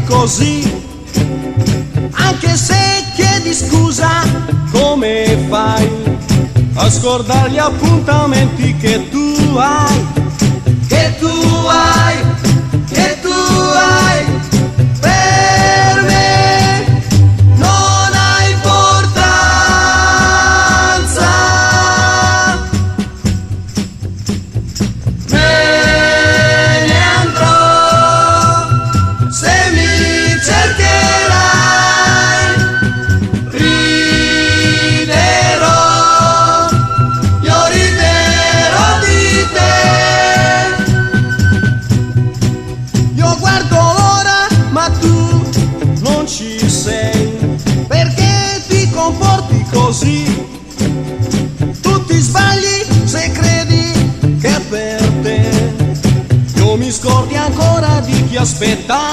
così. Anche se chiedi scusa, come fai a scordare gli appuntamenti che tu hai? Che tu hai, che tu hai, per me non ha importanza. Me ne andrò se mi cercherai, riderò, io riderò di te. Io guardo l'ora ma tu non ci sei, perché ti comporti così. Tu ti sbagli se credi che è per te. Io mi scordi ancora di chi aspettava.